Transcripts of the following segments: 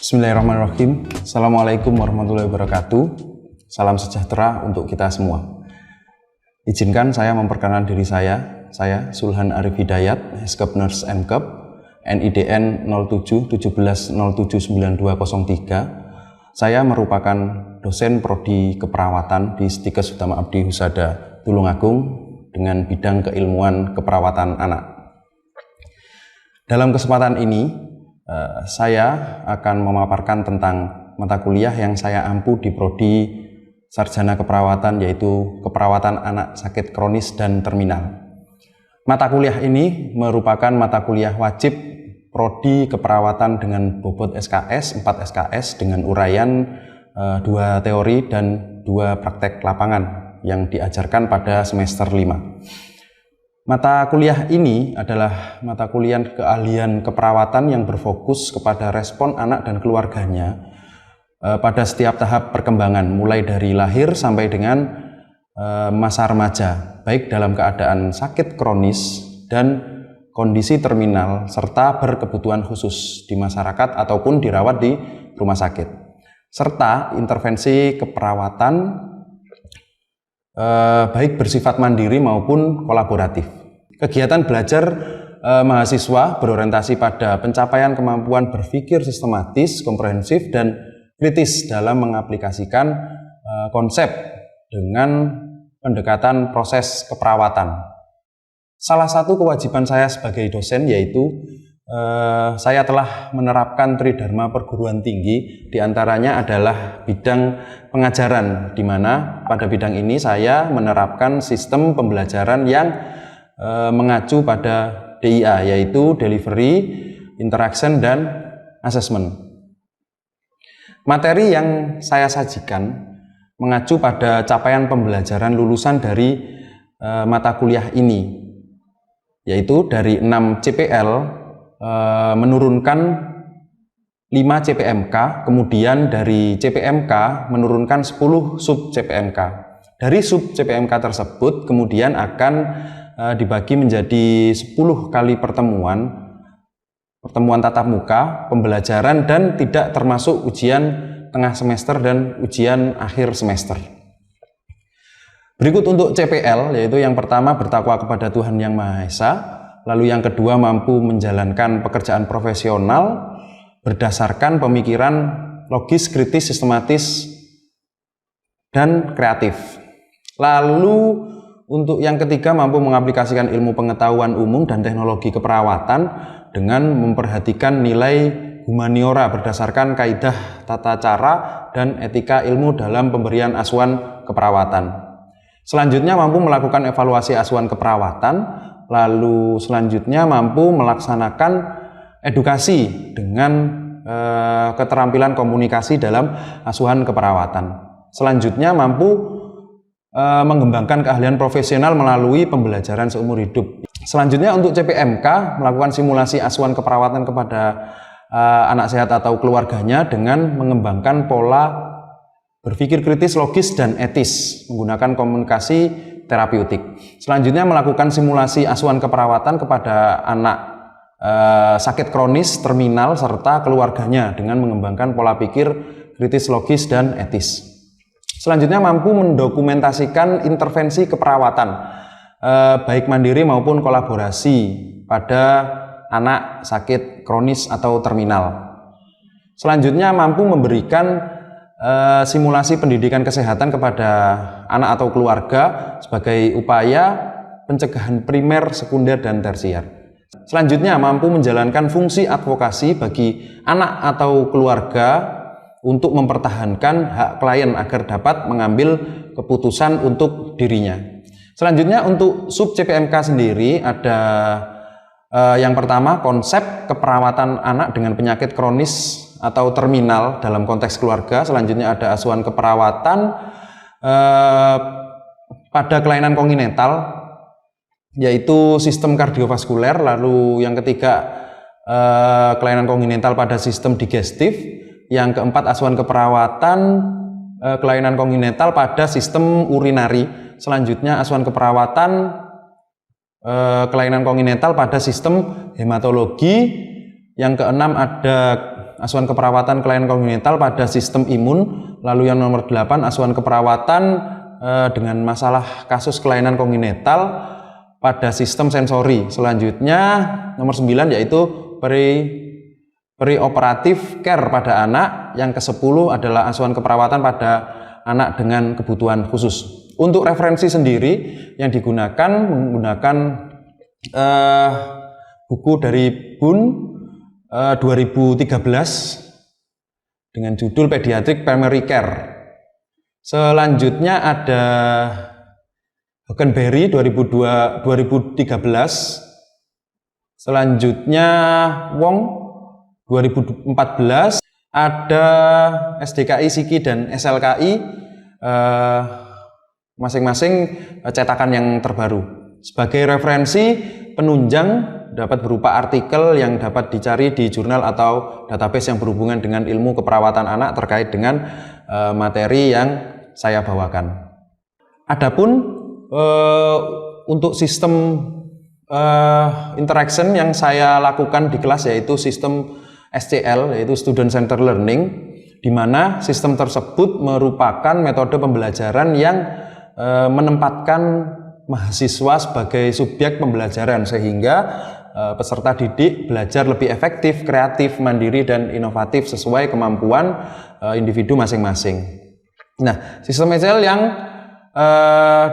Bismillahirrahmanirrahim. Assalamualaikum warahmatullahi wabarakatuh. Salam sejahtera untuk kita semua. Izinkan saya memperkenalkan diri saya Sulhan Arif Hidayat, Heskep Nurse MKep, NIDN 0717079203. Saya merupakan dosen prodi keperawatan di Stikes Utama Abdi Husada Tulungagung dengan bidang keilmuan keperawatan anak. Dalam kesempatan ini, saya akan memaparkan tentang mata kuliah yang saya ampu di prodi sarjana keperawatan, yaitu keperawatan anak sakit kronis dan terminal. Mata kuliah ini merupakan mata kuliah wajib prodi keperawatan dengan bobot SKS, 4 SKS dengan uraian 2 teori dan 2 praktek lapangan yang diajarkan pada semester 5. Mata kuliah ini adalah mata kuliah keahlian keperawatan yang berfokus kepada respon anak dan keluarganya pada setiap tahap perkembangan, mulai dari lahir sampai dengan masa remaja, baik dalam keadaan sakit kronis dan kondisi terminal, serta berkebutuhan khusus di masyarakat ataupun dirawat di rumah sakit, serta intervensi keperawatan baik bersifat mandiri maupun kolaboratif. Kegiatan belajar mahasiswa berorientasi pada pencapaian kemampuan berpikir sistematis, komprehensif, dan kritis dalam mengaplikasikan konsep dengan pendekatan proses keperawatan. Salah satu kewajiban saya sebagai dosen yaitu saya telah menerapkan Tridharma perguruan tinggi, diantaranya adalah bidang pengajaran, di mana pada bidang ini saya menerapkan sistem pembelajaran yang mengacu pada DIA, yaitu Delivery, Interaction, dan Assessment. Materi yang saya sajikan mengacu pada capaian pembelajaran lulusan dari mata kuliah ini, yaitu dari 6 CPL menurunkan 5 CPMK, kemudian dari CPMK menurunkan 10 sub CPMK. Dari sub CPMK tersebut kemudian akan dibagi menjadi 10 kali pertemuan tatap muka, pembelajaran, dan tidak termasuk ujian tengah semester dan ujian akhir semester. Berikut untuk CPL, yaitu yang pertama bertakwa kepada Tuhan Yang Maha Esa, lalu yang kedua mampu menjalankan pekerjaan profesional berdasarkan pemikiran logis, kritis, sistematis, dan kreatif. Lalu untuk yang ketiga mampu mengaplikasikan ilmu pengetahuan umum dan teknologi keperawatan dengan memperhatikan nilai humaniora berdasarkan kaidah tata cara dan etika ilmu dalam pemberian asuhan keperawatan. Selanjutnya mampu melakukan evaluasi asuhan keperawatan, lalu selanjutnya mampu melaksanakan edukasi dengan keterampilan komunikasi dalam asuhan keperawatan. Selanjutnya mampu mengembangkan keahlian profesional melalui pembelajaran seumur hidup. Selanjutnya untuk CPMK melakukan simulasi asuhan keperawatan kepada anak sehat atau keluarganya dengan mengembangkan pola berpikir kritis, logis, dan etis menggunakan komunikasi terapeutik. Selanjutnya melakukan simulasi asuhan keperawatan kepada anak sakit kronis, terminal, serta keluarganya dengan mengembangkan pola pikir kritis, logis, dan etis. Selanjutnya mampu mendokumentasikan intervensi keperawatan baik mandiri maupun kolaborasi pada anak sakit kronis atau terminal. Selanjutnya mampu memberikan simulasi pendidikan kesehatan kepada anak atau keluarga sebagai upaya pencegahan primer, sekunder, dan tersier. Selanjutnya mampu menjalankan fungsi advokasi bagi anak atau keluarga untuk mempertahankan hak klien agar dapat mengambil keputusan untuk dirinya. Selanjutnya untuk sub CPMK sendiri ada yang pertama konsep keperawatan anak dengan penyakit kronis atau terminal dalam konteks keluarga. Selanjutnya ada asuhan keperawatan pada kelainan kongenital, yaitu sistem kardiovaskuler. Lalu yang ketiga kelainan kongenital pada sistem digestif. Yang keempat asuhan keperawatan kelainan kongenital pada sistem urinari. Selanjutnya asuhan keperawatan kelainan kongenital pada sistem hematologi. Yang keenam ada asuhan keperawatan kelainan kongenital pada sistem imun. Lalu yang nomor 8 asuhan keperawatan dengan masalah kasus kelainan kongenital pada sistem sensori. Selanjutnya nomor 9 yaitu preoperatif care pada anak. Yang ke-10 adalah asuhan keperawatan pada anak dengan kebutuhan khusus. Untuk referensi sendiri yang digunakan menggunakan buku dari BUN 2013 dengan judul Pediatric Primary Care. Selanjutnya ada Hockenberry 2013. Selanjutnya Wong 2014. Ada SDKI, SIKI, dan SLKI masing-masing cetakan yang terbaru. Sebagai referensi penunjang dapat berupa artikel yang dapat dicari di jurnal atau database yang berhubungan dengan ilmu keperawatan anak terkait dengan materi yang saya bawakan. Adapun untuk sistem interaction yang saya lakukan di kelas yaitu sistem SCL, yaitu Student Centered Learning, di mana sistem tersebut merupakan metode pembelajaran yang menempatkan mahasiswa sebagai subjek pembelajaran sehingga peserta didik belajar lebih efektif, kreatif, mandiri, dan inovatif sesuai kemampuan individu masing-masing. Nah, sistem SCL yang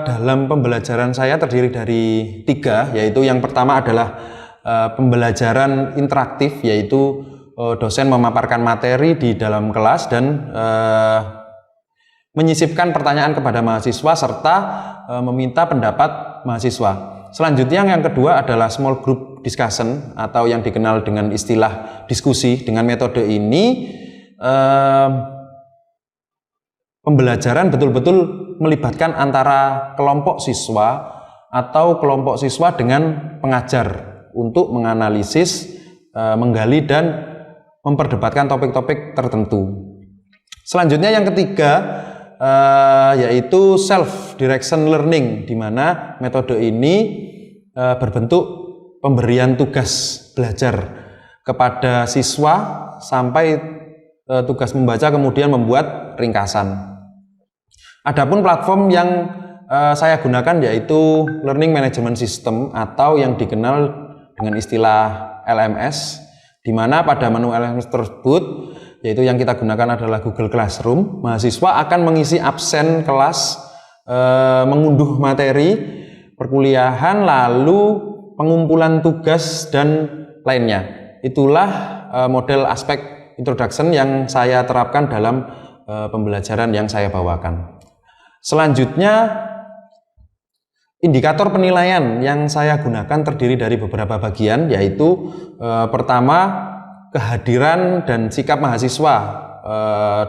dalam pembelajaran saya terdiri dari 3, yaitu yang pertama adalah pembelajaran interaktif, yaitu dosen memaparkan materi di dalam kelas dan menyisipkan pertanyaan kepada mahasiswa serta meminta pendapat mahasiswa. Selanjutnya yang kedua adalah small group discussion atau yang dikenal dengan istilah diskusi. Dengan metode ini pembelajaran betul-betul melibatkan antara kelompok siswa atau kelompok siswa dengan pengajar untuk menganalisis, menggali, dan memperdebatkan topik-topik tertentu. Selanjutnya yang ketiga yaitu self-direction learning, di mana metode ini berbentuk pemberian tugas belajar kepada siswa sampai tugas membaca kemudian membuat ringkasan. Adapun platform yang saya gunakan yaitu Learning Management System atau yang dikenal dengan istilah LMS, di mana pada menu LMS tersebut yaitu yang kita gunakan adalah Google Classroom. Mahasiswa akan mengisi absen kelas, mengunduh materi perkuliahan, lalu pengumpulan tugas dan lainnya. Itulah model aspek introduction yang saya terapkan dalam pembelajaran yang saya bawakan. Selanjutnya, indikator penilaian yang saya gunakan terdiri dari beberapa bagian, yaitu pertama, kehadiran dan sikap mahasiswa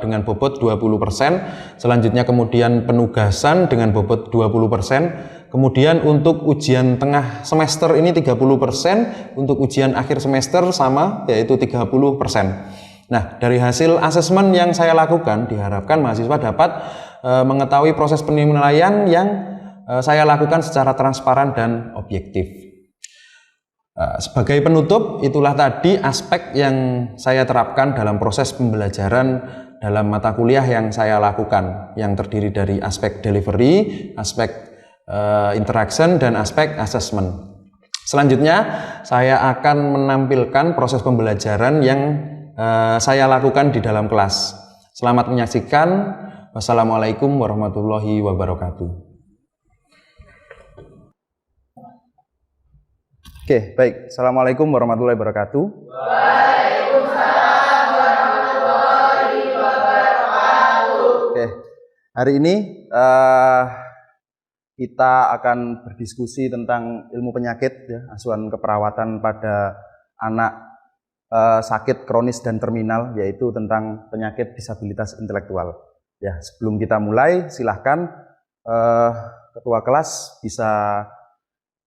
dengan bobot 20%, selanjutnya kemudian penugasan dengan bobot 20%, kemudian untuk ujian tengah semester ini 30%, untuk ujian akhir semester sama yaitu 30%. Nah, dari hasil asesmen yang saya lakukan diharapkan mahasiswa dapat mengetahui proses penilaian yang saya lakukan secara transparan dan objektif. Sebagai penutup, itulah tadi aspek yang saya terapkan dalam proses pembelajaran dalam mata kuliah yang saya lakukan, yang terdiri dari aspek delivery, aspek interaction, dan aspek assessment. Selanjutnya, saya akan menampilkan proses pembelajaran yang saya lakukan di dalam kelas. Selamat menyaksikan. Wassalamualaikum warahmatullahi wabarakatuh. Oke, baik. Assalamualaikum warahmatullahi wabarakatuh. Waalaikumsalam warahmatullahi wabarakatuh. Oke, hari ini kita akan berdiskusi tentang ilmu penyakit, ya, asuhan keperawatan pada anak sakit kronis dan terminal, yaitu tentang penyakit disabilitas intelektual. Ya, sebelum kita mulai, silahkan ketua kelas bisa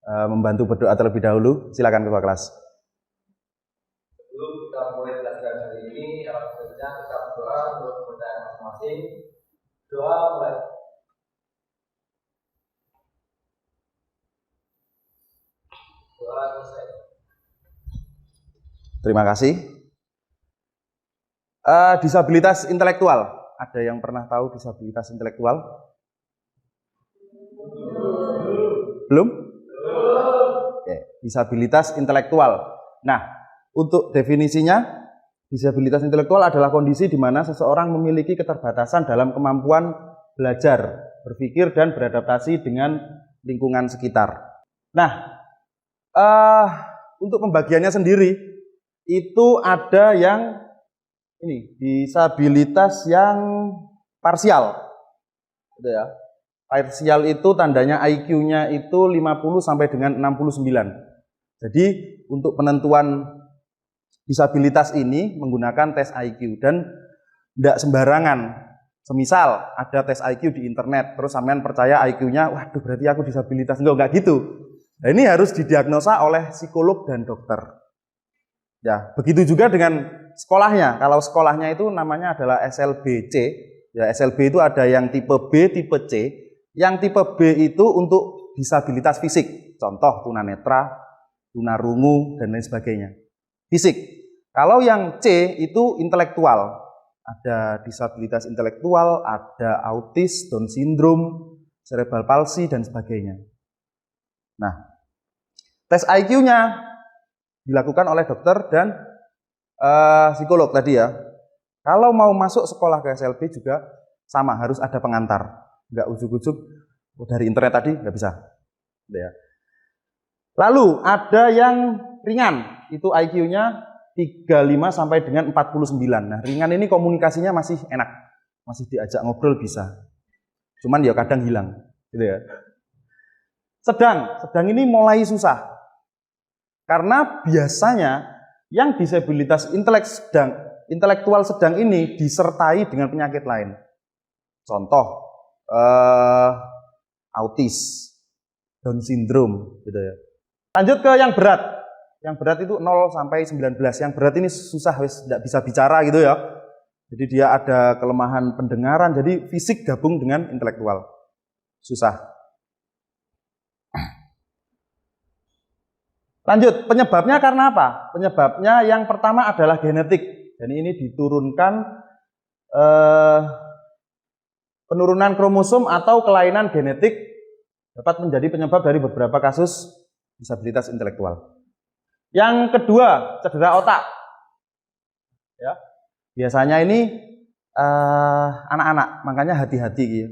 membantu berdoa terlebih dahulu. Silakan ketua kelas. Sebelum kita mulai belajar hari ini, selanjutnya kita berdoa untuk kepercayaan masing-masing. Doa mulai. Doa selesai. Terima kasih. Disabilitas intelektual. Ada yang pernah tahu disabilitas intelektual? Belum? Oke, disabilitas intelektual. Nah, untuk definisinya, disabilitas intelektual adalah kondisi di mana seseorang memiliki keterbatasan dalam kemampuan belajar, berpikir, dan beradaptasi dengan lingkungan sekitar. Nah, untuk pembagiannya sendiri, itu ada yang ini, disabilitas yang parsial. Gitu ya. Parsial itu tandanya IQ-nya itu 50 sampai dengan 69. Jadi, untuk penentuan disabilitas ini menggunakan tes IQ dan tidak sembarangan. Semisal ada tes IQ di internet, terus sampean percaya IQ-nya, waduh berarti aku disabilitas. Enggak gitu. Nah, ini harus didiagnosa oleh psikolog dan dokter. Ya, begitu juga dengan sekolahnya. Kalau sekolahnya itu namanya adalah SLBC. Ya, SLB itu ada yang tipe B, tipe C. Yang tipe B itu untuk disabilitas fisik. Contoh tunanetra, tunarungu, dan lain sebagainya. Fisik. Kalau yang C itu intelektual. Ada disabilitas intelektual, ada autis, Down syndrome, cerebral palsy, dan sebagainya. Nah, tes IQ-nya dilakukan oleh dokter dan psikolog tadi ya. Kalau mau masuk sekolah ke SLB juga sama, harus ada pengantar. Nggak ujuk-ujuk dari internet tadi, nggak bisa. Ya. Lalu ada yang ringan, itu IQ-nya 35 sampai dengan 49. Nah, ringan ini komunikasinya masih enak, masih diajak ngobrol bisa. Cuman ya kadang hilang, gitu ya. Sedang ini mulai susah. Karena biasanya yang disabilitas intelektual sedang ini disertai dengan penyakit lain. Contoh, autis, Down syndrome, gitu ya. Lanjut ke yang berat. Yang berat itu 0 sampai 19. Yang berat ini susah, tidak bisa bicara gitu ya. Jadi dia ada kelemahan pendengaran, jadi fisik gabung dengan intelektual. Susah. Lanjut, penyebabnya karena apa? Penyebabnya yang pertama adalah genetik. Dan ini diturunkan penurunan kromosom atau kelainan genetik dapat menjadi penyebab dari beberapa kasus disabilitas intelektual. Yang kedua, cedera otak. Ya, biasanya ini anak-anak, makanya hati-hati gitu.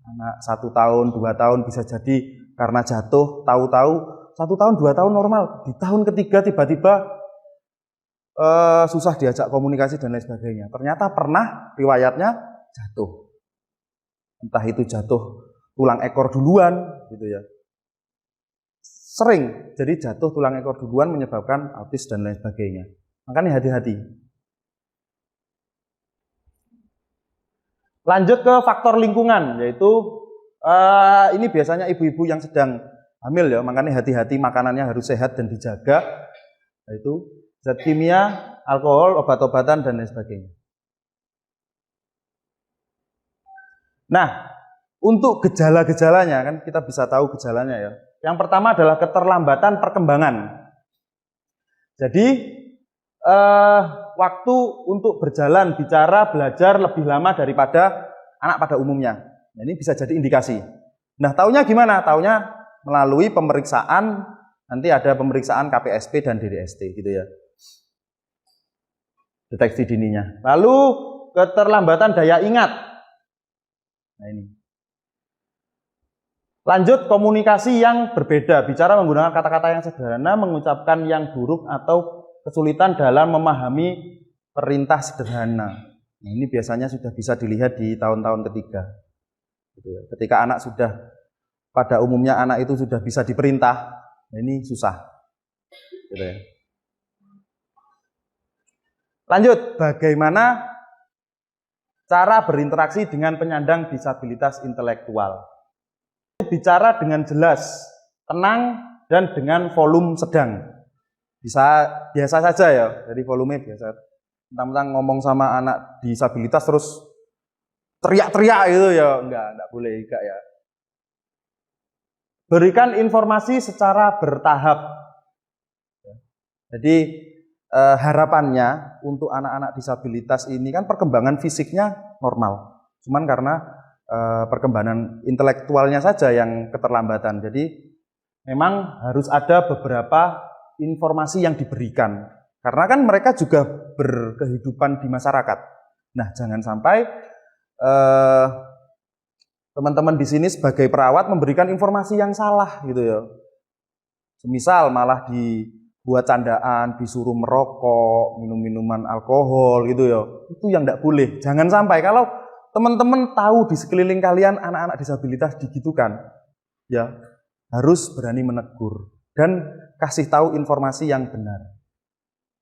Anak 1 tahun, 2 tahun bisa jadi karena jatuh, tahu-tahu 1 tahun, 2 tahun normal, di tahun ketiga tiba-tiba susah diajak komunikasi dan lain sebagainya. Ternyata pernah riwayatnya jatuh. Entah itu jatuh tulang ekor duluan, gitu ya. Sering, jadi jatuh tulang ekor duluan menyebabkan autis dan lain sebagainya. Makanya hati-hati. Lanjut ke faktor lingkungan, yaitu ini biasanya ibu-ibu yang sedang hamil ya, makanya hati-hati makanannya harus sehat dan dijaga, yaitu zat kimia, alkohol, obat-obatan, dan lain sebagainya. Nah, untuk gejala-gejalanya, kan kita bisa tahu gejalanya ya. Yang pertama adalah keterlambatan perkembangan. Jadi, waktu untuk berjalan, bicara, belajar lebih lama daripada anak pada umumnya. Nah, ini bisa jadi indikasi. Nah, taunya gimana? Taunya melalui pemeriksaan, nanti ada pemeriksaan KPSP dan DDST gitu ya. Deteksi dininya. Lalu keterlambatan daya ingat. Nah ini. Lanjut, komunikasi yang berbeda, bicara menggunakan kata-kata yang sederhana, mengucapkan yang buruk atau kesulitan dalam memahami perintah sederhana. Nah, ini biasanya sudah bisa dilihat di tahun-tahun ketiga. Gitu ya. Ketika anak sudah, pada umumnya anak itu sudah bisa diperintah, nah ini susah. Gitu ya. Lanjut, bagaimana cara berinteraksi dengan penyandang disabilitas intelektual? Bicara dengan jelas, tenang, dan dengan volume sedang. Bisa biasa saja ya, jadi volume biasa. Tentang ngomong sama anak disabilitas terus teriak-teriak gitu ya, enggak boleh enggak ya. Berikan informasi secara bertahap. Jadi harapannya untuk anak-anak disabilitas ini kan perkembangan fisiknya normal, cuman karena perkembangan intelektualnya saja yang keterlambatan. Jadi memang harus ada beberapa informasi yang diberikan, karena kan mereka juga berkehidupan di masyarakat. Nah, jangan sampai teman-teman di sini sebagai perawat memberikan informasi yang salah gitu ya. Semisal malah dibuat candaan, disuruh merokok, minum minuman alkohol gitu ya. Itu yang tidak boleh. Jangan sampai kalau teman-teman tahu di sekeliling kalian anak-anak disabilitas digitukan, ya harus berani menegur dan kasih tahu informasi yang benar.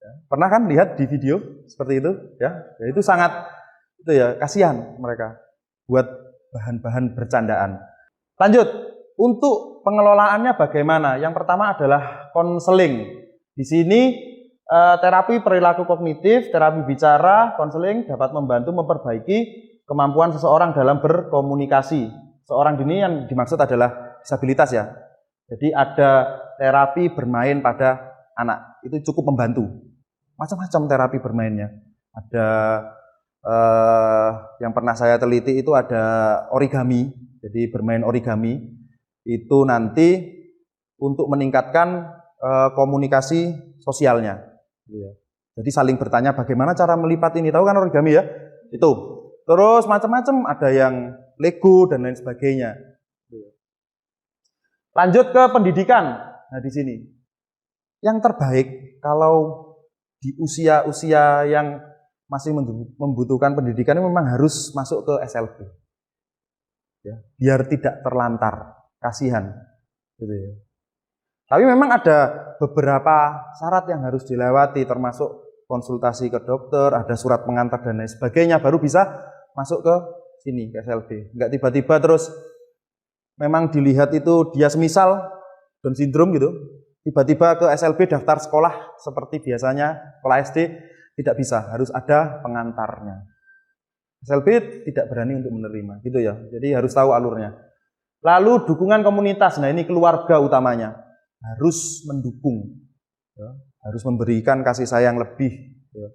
Ya, pernah kan lihat di video seperti itu? Ya itu sangat itu ya, kasihan mereka buat bahan-bahan bercandaan. Lanjut, untuk pengelolaannya bagaimana? Yang pertama adalah konseling. Di sini terapi perilaku kognitif, terapi bicara, konseling dapat membantu memperbaiki kemampuan seseorang dalam berkomunikasi. Seorang ini yang dimaksud adalah disabilitas ya. Jadi ada terapi bermain pada anak, itu cukup membantu. Macam-macam terapi bermainnya. Ada yang pernah saya teliti itu ada origami. Jadi bermain origami itu nanti untuk meningkatkan komunikasi sosialnya. Jadi saling bertanya bagaimana cara melipat ini. Tahu kan origami ya? Itu. Terus macam-macam, ada yang Lego dan lain sebagainya. Lanjut ke pendidikan. Nah, di sini yang terbaik kalau di usia-usia yang masih membutuhkan pendidikan ini memang harus masuk ke SLB. Ya, biar tidak terlantar, kasihan. Gitu ya. Tapi memang ada beberapa syarat yang harus dilewati, termasuk konsultasi ke dokter, ada surat pengantar dan lain sebagainya, baru bisa masuk ke sini, ke SLB. Enggak tiba-tiba terus memang dilihat itu dia semisal Down syndrome gitu, tiba-tiba ke SLB daftar sekolah seperti biasanya sekolah SD, tidak bisa, harus ada pengantarnya. SLB tidak berani untuk menerima, gitu ya. Jadi harus tahu alurnya. Lalu dukungan komunitas, nah ini keluarga utamanya harus mendukung, ya. Harus memberikan kasih sayang lebih. Ya.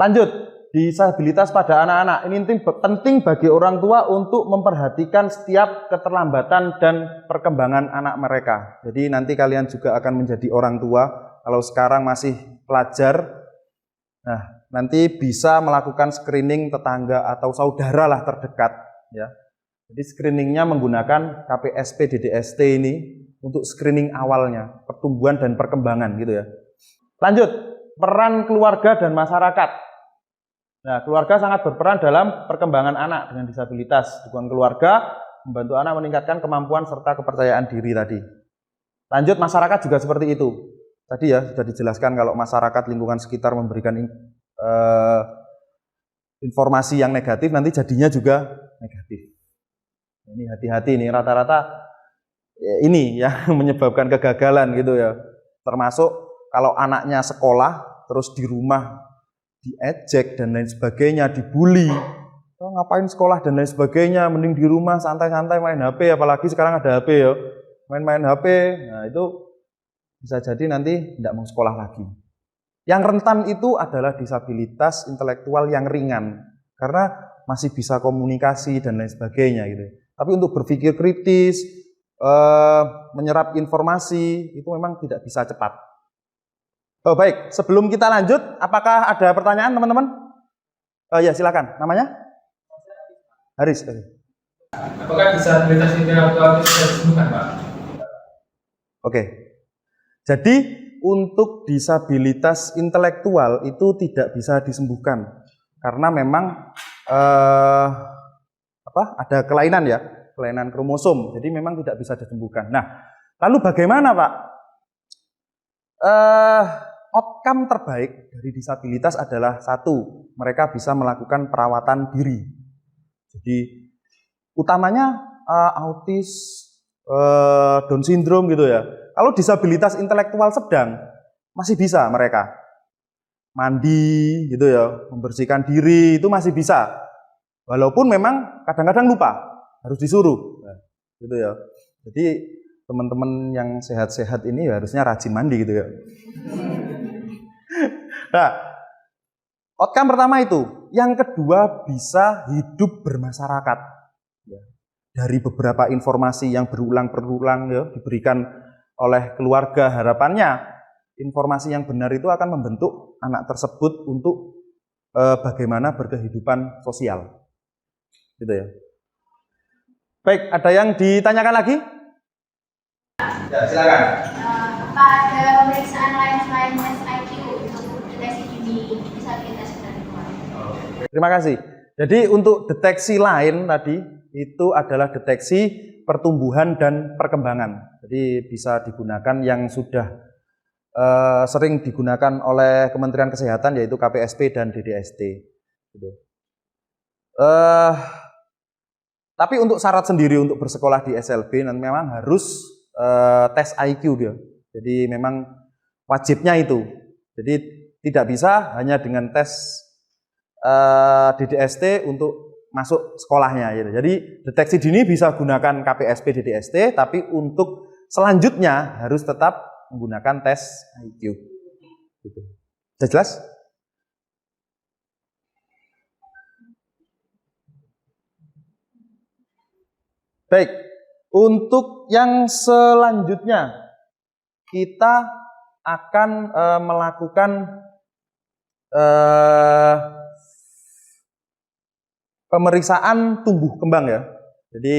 Lanjut, disabilitas pada anak-anak ini penting bagi orang tua untuk memperhatikan setiap keterlambatan dan perkembangan anak mereka. Jadi nanti kalian juga akan menjadi orang tua. Kalau sekarang masih pelajar, nah nanti bisa melakukan screening tetangga atau saudara lah terdekat. Ya. Jadi screeningnya menggunakan KPSP DDST ini untuk screening awalnya, pertumbuhan dan perkembangan gitu ya. Lanjut, peran keluarga dan masyarakat. Nah, keluarga sangat berperan dalam perkembangan anak dengan disabilitas. Dukungan keluarga membantu anak meningkatkan kemampuan serta kepercayaan diri tadi. Lanjut, masyarakat juga seperti itu. Tadi ya sudah dijelaskan kalau masyarakat lingkungan sekitar memberikan informasi yang negatif, nanti jadinya juga negatif. Ini hati-hati nih, rata-rata ini yang menyebabkan kegagalan gitu ya. Termasuk kalau anaknya sekolah terus di rumah diejek dan lain sebagainya, dibully. Oh, ngapain sekolah dan lain sebagainya, mending di rumah santai-santai main HP, apalagi sekarang ada HP ya. Main-main HP. Nah, itu bisa jadi nanti tidak mau sekolah lagi. Yang rentan itu adalah disabilitas intelektual yang ringan karena masih bisa komunikasi dan lain sebagainya gitu. Tapi untuk berpikir kritis, menyerap informasi itu memang tidak bisa cepat. Oh, baik, sebelum kita lanjut, apakah ada pertanyaan teman-teman? Ya silakan. Namanya? Haris. Apakah disabilitas intelektual itu bisa disembuhkan, Pak? Oke. Jadi untuk disabilitas intelektual itu tidak bisa disembuhkan karena memang ada kelainan ya, kelainan kromosom. Jadi memang tidak bisa disembuhkan. Nah, lalu bagaimana, Pak? Outcome terbaik dari disabilitas adalah satu, mereka bisa melakukan perawatan diri. Jadi utamanya autis, Down syndrome gitu ya. Kalau disabilitas intelektual sedang masih bisa mereka mandi gitu ya, membersihkan diri itu masih bisa. Walaupun memang kadang-kadang lupa, harus disuruh, gitu ya. Jadi teman-teman yang sehat-sehat ini ya harusnya rajin mandi gitu ya. Nah, outcome pertama itu. Yang kedua, bisa hidup bermasyarakat. Ya. Dari beberapa informasi yang berulang-berulang ya, diberikan oleh keluarga, harapannya informasi yang benar itu akan membentuk anak tersebut untuk bagaimana berkehidupan sosial. Gitu ya. Baik, ada yang ditanyakan lagi? Ya, silakan. Apa ada pemeriksaan lain selain tes IQ untuk deteksi dini disabilitas intelektual? Terima kasih. Jadi untuk deteksi lain tadi itu adalah deteksi pertumbuhan dan perkembangan. Jadi bisa digunakan yang sudah sering digunakan oleh Kementerian Kesehatan yaitu KPSP dan DDST. Gitu. Tapi untuk syarat sendiri untuk bersekolah di SLB nanti memang harus tes IQ dia. Jadi memang wajibnya itu. Jadi tidak bisa hanya dengan tes DDST untuk masuk sekolahnya. Gitu. Jadi deteksi dini bisa gunakan KPSP DDST, tapi untuk selanjutnya harus tetap menggunakan tes IQ. Gitu. Sudah jelas? Baik, untuk yang selanjutnya kita akan melakukan pemeriksaan tumbuh kembang ya. Jadi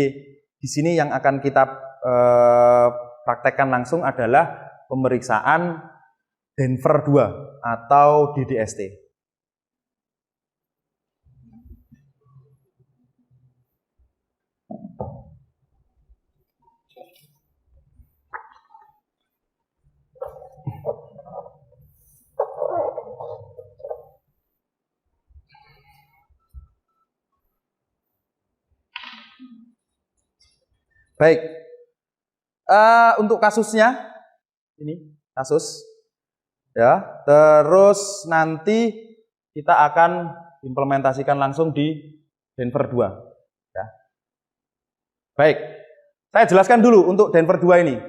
di sini yang akan kita praktekkan langsung adalah pemeriksaan Denver 2 atau DDST. Baik, untuk kasusnya ini kasus ya, terus nanti kita akan implementasikan langsung di Denver 2 ya. Baik, saya jelaskan dulu untuk Denver 2 ini.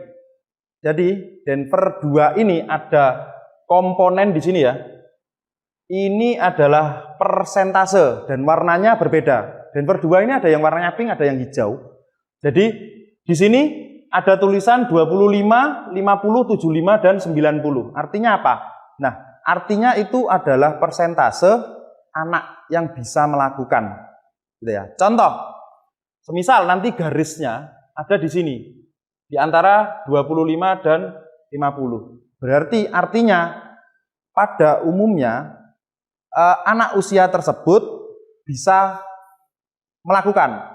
Jadi Denver 2 ini ada komponen di sini ya. Ini adalah persentase dan warnanya berbeda. Denver 2 ini ada yang warnanya pink, ada yang hijau. Jadi di sini ada tulisan 25, 50, 75, dan 90. Artinya apa? Nah, artinya itu adalah persentase anak yang bisa melakukan. Gitu ya. Contoh, semisal nanti garisnya ada di sini. Di antara 25 dan 50. Berarti artinya pada umumnya anak usia tersebut bisa melakukan.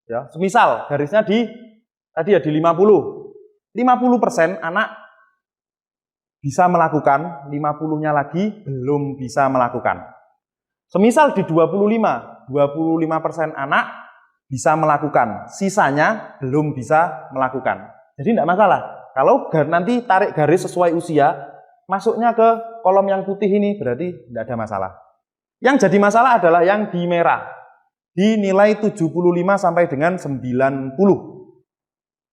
Ya, semisal garisnya tadi ya di 50. 50% anak bisa melakukan, 50-nya lagi belum bisa melakukan. Semisal di 25% anak bisa melakukan, sisanya belum bisa melakukan. Jadi tidak masalah. Kalau nanti tarik garis sesuai usia, masuknya ke kolom yang putih ini berarti tidak ada masalah. Yang jadi masalah adalah yang di merah. Di nilai 75 sampai dengan 90.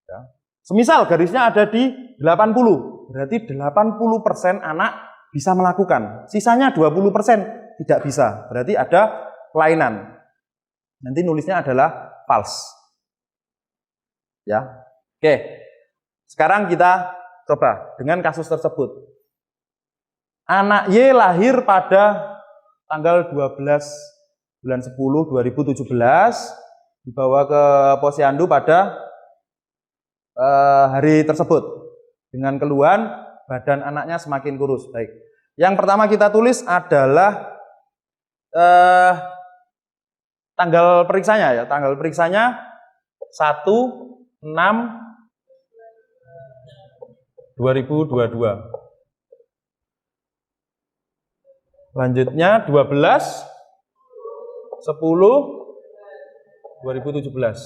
Ya. Semisal garisnya ada di 80, berarti 80% anak bisa melakukan. Sisanya 20% tidak bisa, berarti ada kelainan. Nanti nulisnya adalah false. Ya. Oke. Sekarang kita coba dengan kasus tersebut. Anak Y lahir pada tanggal 12 bulan 10 2017, dibawa ke posyandu pada hari tersebut dengan keluhan badan anaknya semakin kurus. Baik. Yang pertama kita tulis adalah tanggal periksanya ya. Tanggal periksanya 1/6/2022. Selanjutnya 12/10/2017.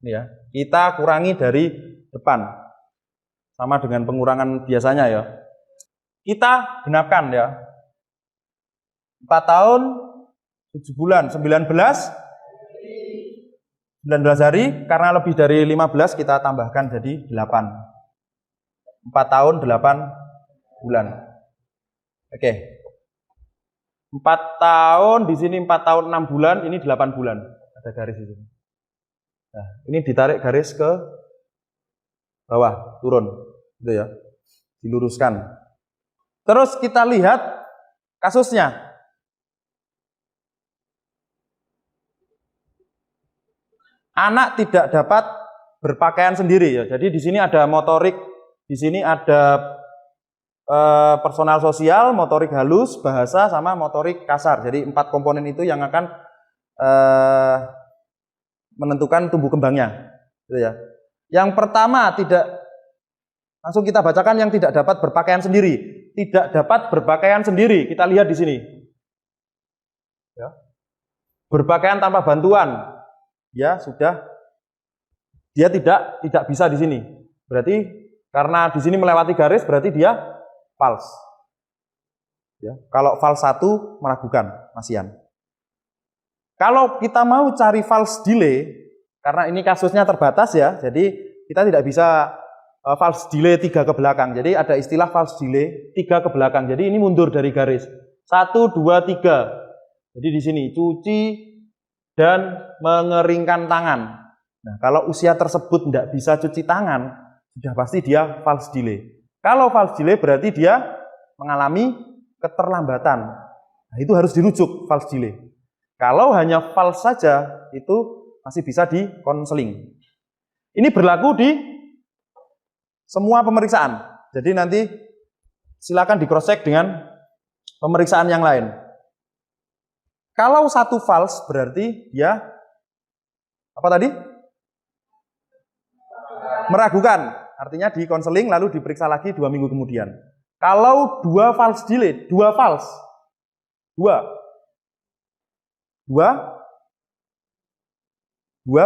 Ini ya. Kita kurangi dari depan. Sama dengan pengurangan biasanya ya. Kita genapkan ya. 4 tahun 7 bulan, 19 hari, karena lebih dari 15 kita tambahkan jadi 8. 4 tahun 8 bulan. Oke. 4 tahun, di sini 4 tahun 6 bulan, ini 8 bulan. Ada garis di sini. Nah, ini ditarik garis ke bawah, turun. Gitu ya. Diluruskan. Terus kita lihat kasusnya. Anak tidak dapat berpakaian sendiri ya. Jadi di sini ada motorik, di sini ada personal sosial, motorik halus, bahasa, sama motorik kasar. Jadi 4 komponen itu yang akan menentukan tumbuh kembangnya. Gitu ya. Yang pertama langsung kita bacakan yang tidak dapat berpakaian sendiri. Tidak dapat berpakaian sendiri. Kita lihat di sini. Ya. Berpakaian tanpa bantuan. Ya sudah. Dia tidak bisa di sini. Berarti karena di sini melewati garis, berarti dia false. Ya, kalau false 1 meragukan, Masian. Kalau kita mau cari false delay, karena ini kasusnya terbatas ya, jadi kita tidak bisa false delay 3 ke belakang. Jadi ada istilah false delay 3 ke belakang. Jadi ini mundur dari garis. 1, 2, 3. Jadi di sini cuci dan mengeringkan tangan. Nah, kalau usia tersebut tidak bisa cuci tangan, sudah pasti dia false delay. Kalau false delay berarti dia mengalami keterlambatan. Nah, itu harus dirujuk false delay. Kalau hanya false saja, itu masih bisa di konseling. Ini berlaku di semua pemeriksaan. Jadi nanti silakan di cross check dengan pemeriksaan yang lain. Kalau 1 false berarti dia apa tadi? Meragukan. Artinya di konseling lalu diperiksa lagi 2 minggu kemudian. Kalau 2 false delay, 2 false. 2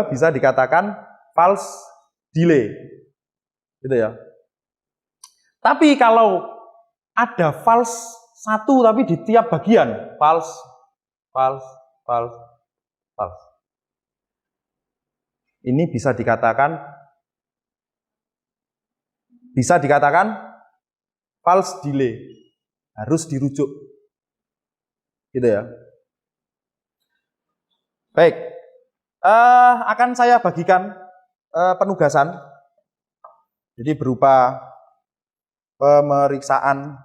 bisa dikatakan false delay. Gitu ya. Tapi kalau ada false 1 tapi di tiap bagian, false. Ini bisa dikatakan false delay. Harus dirujuk. Gitu ya. Baik. Akan saya bagikan penugasan. Jadi berupa pemeriksaan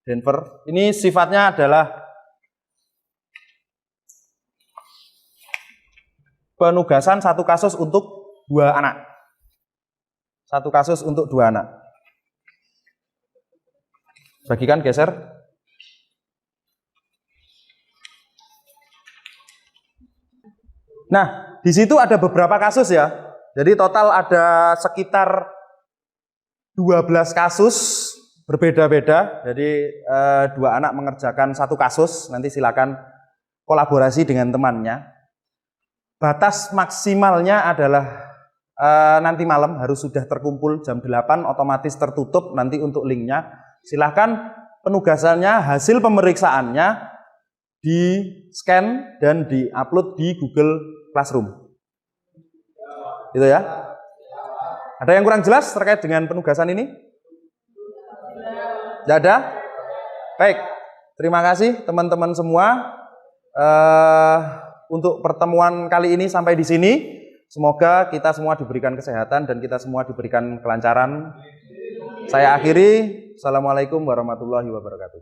Denver. Ini sifatnya adalah penugasan 1 kasus untuk 2 anak. 1 kasus untuk 2 anak. Bagikan, geser. Nah, di situ ada beberapa kasus ya. Jadi total ada sekitar 12 kasus berbeda-beda. Jadi 2 anak mengerjakan 1 kasus. Nanti silakan kolaborasi dengan temannya. Batas maksimalnya adalah nanti malam harus sudah terkumpul jam 8, otomatis tertutup nanti untuk linknya. Silahkan penugasannya, hasil pemeriksaannya di scan dan di-upload di Google Classroom. Gitu ya. Ada yang kurang jelas terkait dengan penugasan ini? Tidak ada? Baik, terima kasih teman-teman semua. Untuk pertemuan kali ini sampai di sini. Semoga kita semua diberikan kesehatan dan kita semua diberikan kelancaran. Saya akhiri. Assalamualaikum warahmatullahi wabarakatuh.